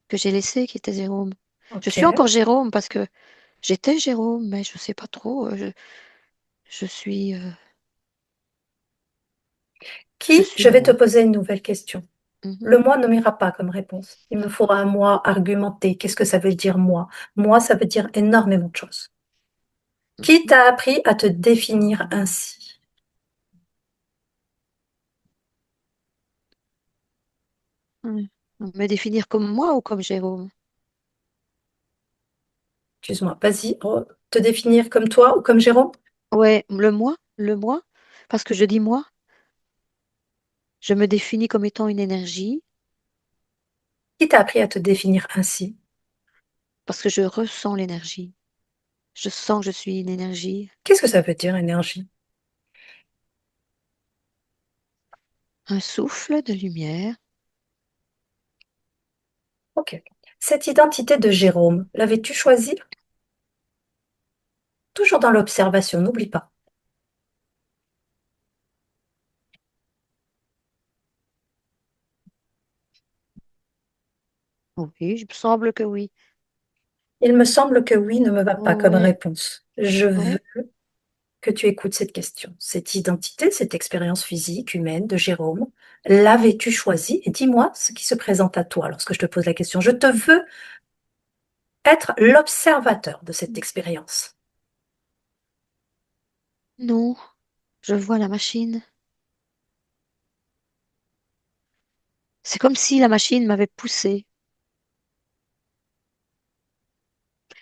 que j'ai laissé qui était Jérôme. Je Ok. suis encore Jérôme parce que j'étais Jérôme, mais je sais pas trop. Je suis. Je Qui? suis Je vais te moi. poser une nouvelle question. Le Mhm. moi ne m'ira pas comme réponse. Il me faudra un moi argumenté. Qu'est-ce que ça veut dire moi? Moi, ça veut dire énormément de choses. Qui Mhm. t'a appris à te définir ainsi? Ouais. Me définir comme moi ou comme Jérôme? Excuse-moi, vas-y, te définir comme toi ou comme Jérôme? Ouais, le moi, parce que je dis moi, je me définis comme étant une énergie, Qui t'a appris à te définir ainsi? parce que je ressens l'énergie. Je sens que je suis une énergie, Qu'est-ce que ça veut dire énergie? un souffle de lumière. Ok. Cette identité de Jérôme, l'avais-tu choisie? Toujours dans l'observation, n'oublie pas. Oui, il me semble que oui. Il me semble que oui ne me va pas comme Ouais, réponse. Je ouais. veux que tu écoutes cette question. Cette identité, cette expérience physique, humaine de Jérôme, l'avais-tu choisie? Et dis-moi ce qui se présente à toi lorsque je te pose la question. Je te veux être l'observateur de cette expérience. Non, je vois la machine. C'est comme si la machine m'avait poussée.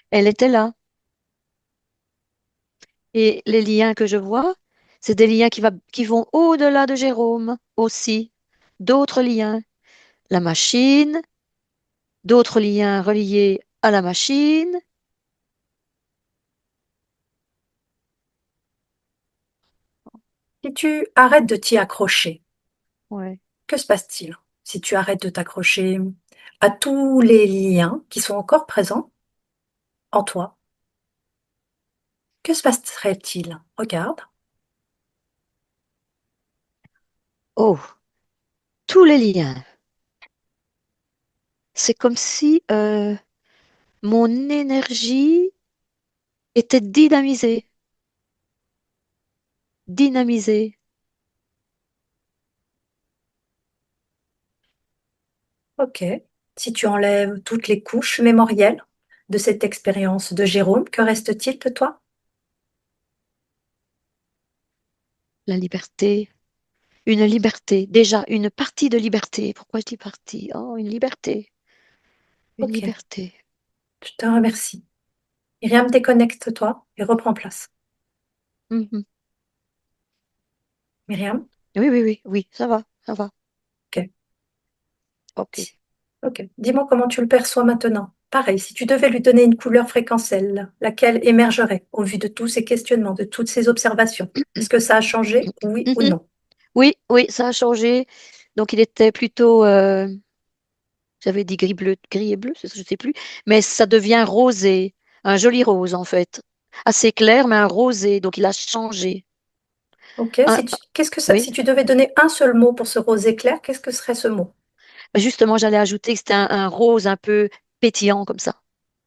Elle était là. Et les liens que je vois, c'est des liens qui vont au-delà de Jérôme aussi. D'autres liens. La machine, d'autres liens reliés à la machine. Si tu arrêtes de t'y accrocher, Ouais. que se passe-t-il? Si tu arrêtes de t'accrocher à tous les liens qui sont encore présents en toi, que se passerait-il? Regarde. Oh, tous les liens. C'est comme si mon énergie était dynamisée. Dynamisée. Ok. Si tu enlèves toutes les couches mémorielles de cette expérience de Jérôme, que reste-t-il de toi? La liberté. Une liberté. Déjà, une partie de liberté. Pourquoi je dis partie? Oh, une liberté. Une Ok. liberté. Je te remercie. Myriam, déconnecte-toi et reprends place. Mhm. Myriam, Oui, oui, oui, oui, ça va, ça va. ok. Ok. Ok. Dis-moi comment tu le perçois maintenant. Pareil, si tu devais lui donner une couleur fréquentielle, laquelle émergerait au vu de tous ces questionnements, de toutes ces observations? Est-ce que ça a changé, oui ou Mhm. non? Oui, oui, ça a changé. Donc, il était plutôt, j'avais dit gris et bleu, je ne sais plus, mais ça devient rosé, un joli rose en fait. Assez clair, mais un rosé, donc il a changé. Ok. Un- Si oui, tu devais donner un seul mot pour ce rose éclair, qu'est-ce que serait ce mot? justement, j'allais ajouter que c'était un rose un peu pétillant comme ça.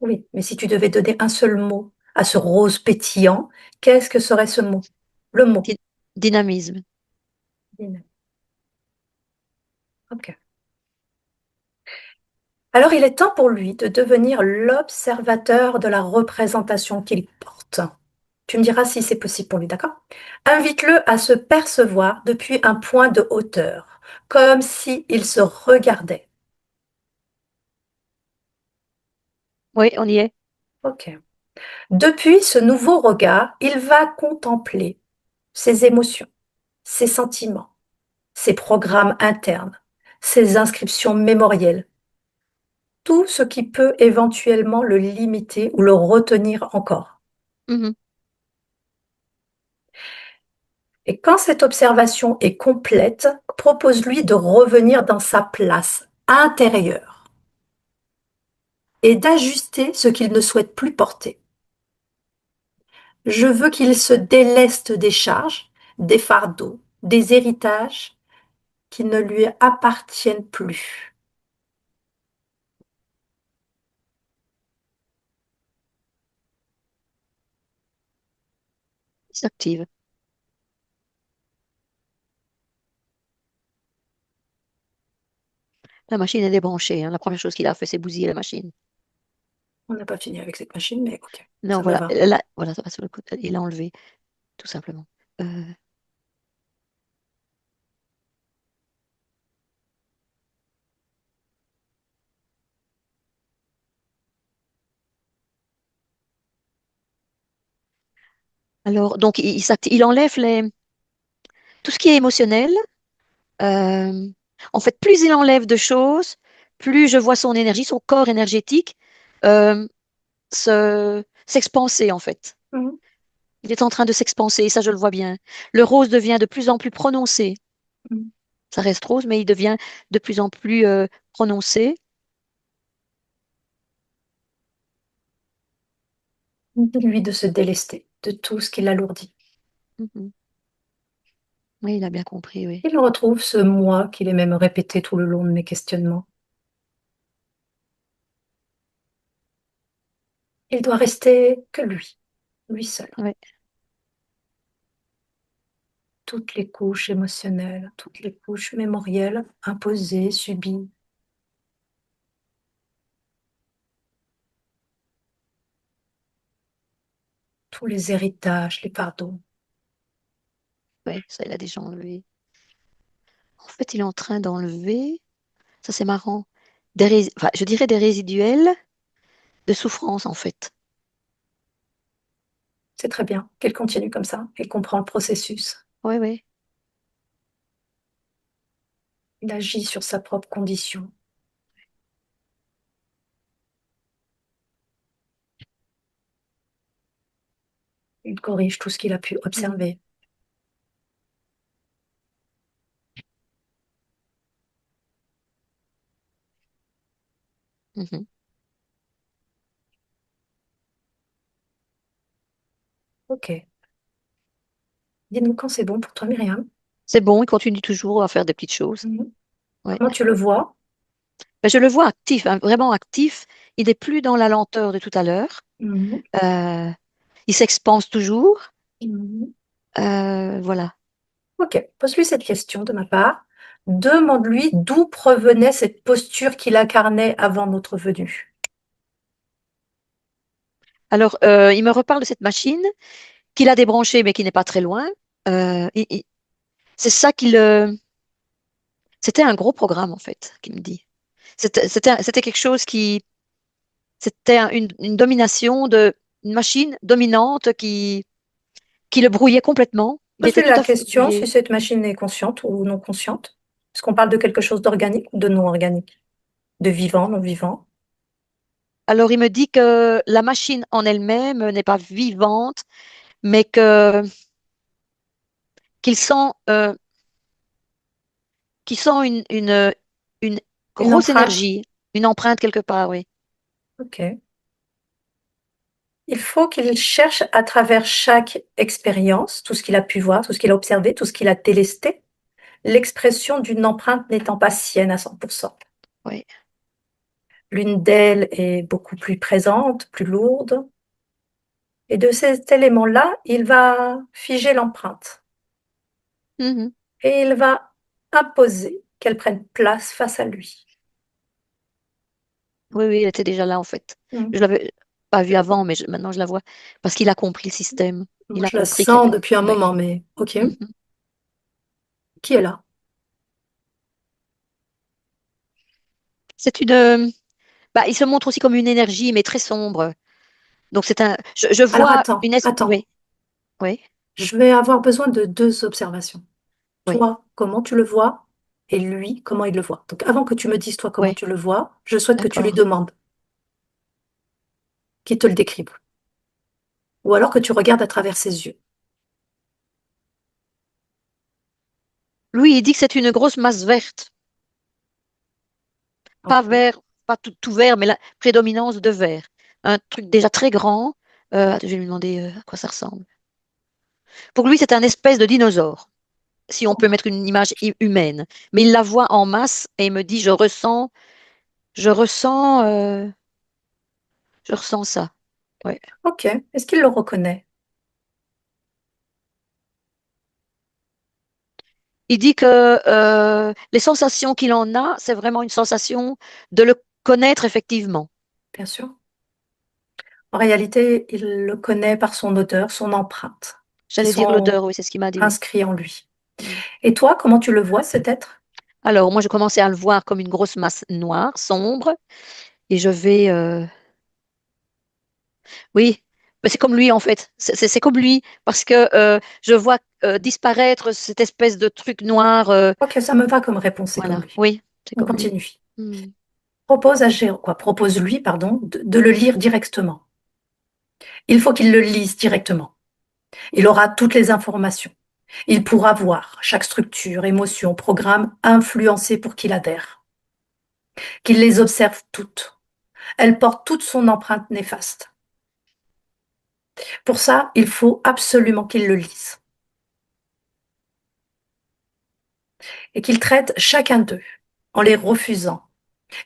Oui, mais si tu devais donner un seul mot à ce rose pétillant, qu'est-ce que serait ce mot? Le mot. Dy- Dynamisme. Ok. Alors il est temps pour lui de devenir l'observateur de la représentation qu'il porte. Tu me diras si c'est possible pour lui, d'accord? Invite-le à se percevoir depuis un point de hauteur, comme s'il se regardait. Oui, on y est. Ok. Depuis ce nouveau regard, il va contempler ses émotions, ses sentiments, ses programmes internes, ses inscriptions mémorielles, tout ce qui peut éventuellement le limiter ou le retenir encore. Mhm. Et quand cette observation est complète, propose-lui de revenir dans sa place intérieure et d'ajuster ce qu'il ne souhaite plus porter. Je veux qu'il se déleste des charges, des fardeaux, des héritages qui ne lui appartiennent plus. Il s'active. La machine est débranchée, hein. La première chose qu'il a fait, c'est bousiller la machine. On n'a pas fini avec cette machine, mais ok, Non, ça me voilà, va. là, voilà, ça va sur le coup. Il l'a enlevé, tout simplement. Euh, alors, donc, il enlève tout ce qui est émotionnel. Euh, En fait, plus il enlève de choses, plus je vois son énergie, son corps énergétique euh, s'expanser, en fait. Mhm, Il est en train de s'expanser, et ça, je le vois bien. Le rose devient de plus en plus prononcé. mhm. Ça reste rose, mais il devient de plus en plus prononcé. Dis-lui de se délester de tout ce qui l'alourdit. Mhm. Oui, il a bien compris, oui. Il retrouve ce moi qu'il est même répété tout le long de mes questionnements. Il doit rester que lui seul. Ouais. Toutes les couches émotionnelles, toutes les couches mémorielles imposées, subies, tous les héritages, les pardons. Ouais, ça, il a déjà enlevé. En fait, il est en train d'enlever, ça c'est marrant, enfin, je dirais des résiduels de souffrance, en fait. C'est très bien qu'il continue comme ça. Il comprend le processus. Oui, oui. Il agit sur sa propre condition. Il corrige tout ce qu'il a pu Mhm. observer. Mhm. Ok. Dis-nous quand c'est bon pour toi, Myriam. C'est bon, il continue toujours à faire des petites choses. Mhm. Ouais. Comment tu le vois? Ben, je le vois actif, hein, vraiment actif. Il n'est plus dans la lenteur de tout à l'heure. Mhm. Euh, il s'expanse toujours. Mhm. Voilà. Ok, pose-lui cette question de ma part. Demande-lui d'où provenait cette posture qu'il incarnait avant notre venue. Alors, il me reparle de cette machine qu'il a débranchée, mais qui n'est pas très loin. C'est ça c'était un gros programme, en fait, qu'il me dit. C'était quelque chose qui, c'était une domination de. une machine dominante qui le brouillait complètement. Il était Pose-lui tout la à fait question si brouillé. cette machine est consciente ou non consciente. Est-ce qu'on parle de quelque chose d'organique ou de non organique? De vivant, non vivant? Alors, il me dit que la machine en elle-même n'est pas vivante, mais que qu'il sent, qu'il sent une Une grosse empreinte? énergie, une empreinte quelque part, oui. Ok. Il faut qu'il cherche à travers chaque expérience, tout ce qu'il a pu voir, tout ce qu'il a observé, tout ce qu'il a délesté, l'expression d'une empreinte n'étant pas sienne à 100%. Oui. L'une d'elles est beaucoup plus présente, plus lourde, et de cet élément-là, il va figer l'empreinte Mhm. et il va imposer qu'elle prenne place face à lui. Oui, oui, elle était déjà là en fait. Mm. Je l'avais pas vue avant, mais maintenant je la vois parce qu'il a compris le système. Moi, Il a je la compris qu'il y sens avait. depuis un Oui. moment, mais ok. Mhm. Qui est là? C'est une. Bah, il se montre aussi comme une énergie, mais très sombre. Donc c'est un. Je Alors vois attends, une. attends. Oui, oui, Je vais avoir besoin de deux observations. oui, Toi, comment tu le vois, et lui, comment il le voit. Donc avant que tu me dises toi comment oui. tu le vois, je souhaite que tu lui D'accord. demandes qu'il te le décrive. Ou alors que tu regardes à travers ses yeux. Lui, il dit que c'est une grosse masse verte. Pas Ok. vert, pas tout vert, mais la prédominance de vert. Un truc déjà très grand. Attends, je vais lui demander à quoi ça ressemble. Pour lui, c'est un espèce de dinosaure, si on peut mettre une image humaine. Mais il la voit en masse et il me dit, je ressens, je ressens ça. Ouais. Ok. Est-ce qu'il le reconnaît? Il dit que les sensations qu'il en a, c'est vraiment une sensation de le connaître effectivement. Bien sûr. En réalité, il le connaît par son odeur, son empreinte, qui J'allais dire sont l'odeur, oui, c'est ce qu'il m'a dit, oui. inscrits en lui. Mm. Et toi, comment tu le vois, cet être? Alors, moi, je commençais à le voir comme une grosse masse noire, sombre, et je vais, oui, mais c'est comme lui en fait. C'est comme lui parce que je vois disparaître cette espèce de truc noir. Ok, ça me va comme réponse, c'est comme Voilà, lui. oui, c'est On comme lui. continue. Hmm. Propose-lui, pardon, de le lire directement. Il faut qu'il le lise directement. Il aura toutes les informations. Il pourra voir chaque structure, émotion, programme influencé pour qu'il adhère. Qu'il les observe toutes. Elles portent toute son empreinte néfaste. Pour ça, il faut absolument qu'il le lise et qu'il traite chacun d'eux en les refusant.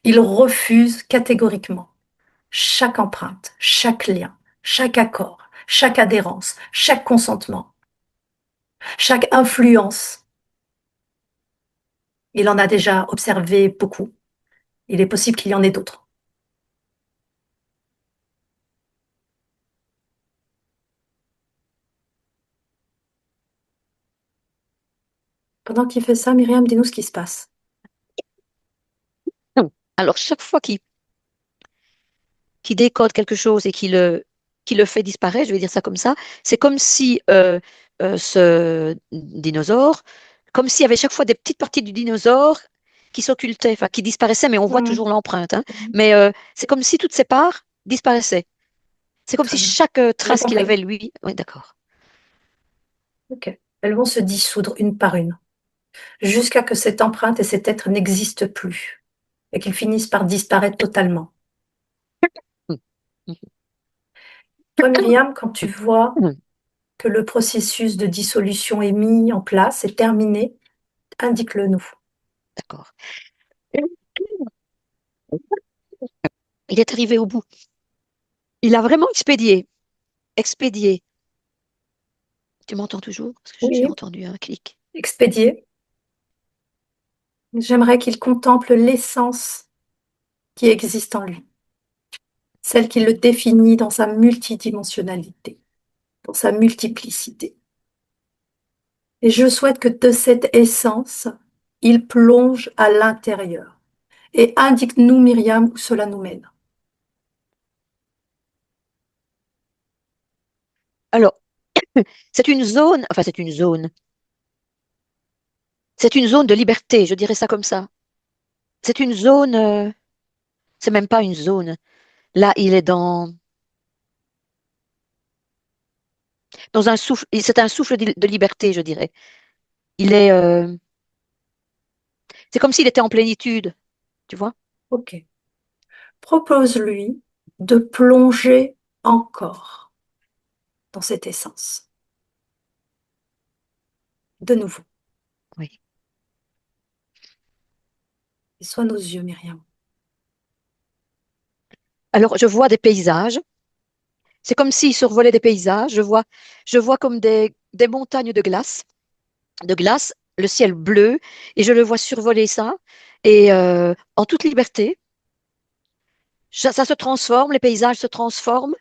Il refuse catégoriquement chaque empreinte, chaque lien, chaque accord, chaque adhérence, chaque consentement, chaque influence. Il en a déjà observé beaucoup. Il est possible qu'il y en ait d'autres. Pendant qu'il fait ça, Myriam, dis-nous ce qui se passe. Alors, chaque fois qu'il décode quelque chose et qu'il le fait disparaître, je vais dire ça comme ça, c'est comme si ce dinosaure, comme s'il y avait chaque fois des petites parties du dinosaure qui s'occultaient, enfin qui disparaissaient, mais on voit Hmm. toujours l'empreinte, hein. Mais c'est comme si toutes ces parts disparaissaient. C'est comme si Très bien. chaque J'ai trace qu'il compris. avait, lui. Oui, d'accord. Ok. Elles vont se dissoudre une par une, jusqu'à que cette empreinte et cet être n'existent plus, et qu'ils finissent par disparaître totalement. Mm. Toi, Myriam, quand tu vois Mm. que le processus de dissolution est mis en place, est terminé, indique-le nous. D'accord. Il est arrivé au bout. Il a vraiment expédié. Tu m'entends toujours? Parce que j'ai Oui, entendu un clic. expédié. J'aimerais qu'il contemple l'essence qui existe en lui, celle qui le définit dans sa multidimensionnalité, dans sa multiplicité. Et je souhaite que de cette essence, il plonge à l'intérieur. Et indique-nous, Myriam, où cela nous mène. Alors, c'est une zone, enfin c'est une zone de liberté, je dirais ça comme ça. C'est une zone, c'est même pas une zone. Là, il est dans un souffle, c'est un souffle de liberté, je dirais. Il est, c'est comme s'il était en plénitude, tu vois? Ok. Propose-lui de plonger encore dans cette essence. De nouveau. Oui. Et sois nos yeux, Myriam. Alors, je vois des paysages. C'est comme s'il survolait des paysages. Je vois comme des montagnes de glace, le ciel bleu, et je le vois survoler ça, et en toute liberté. Ça se transforme, les paysages se transforment.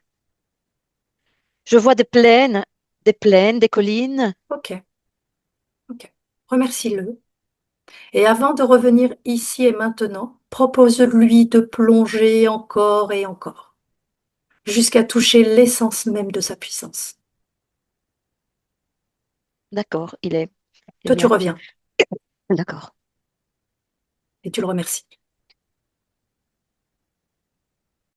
Je vois des collines. Ok, ok. Remercie-le. Et avant de revenir ici et maintenant, propose-lui de plonger encore et encore, jusqu'à toucher l'essence même de sa puissance. D'accord, il est Toi, tu bien. reviens D'accord. et tu le remercies.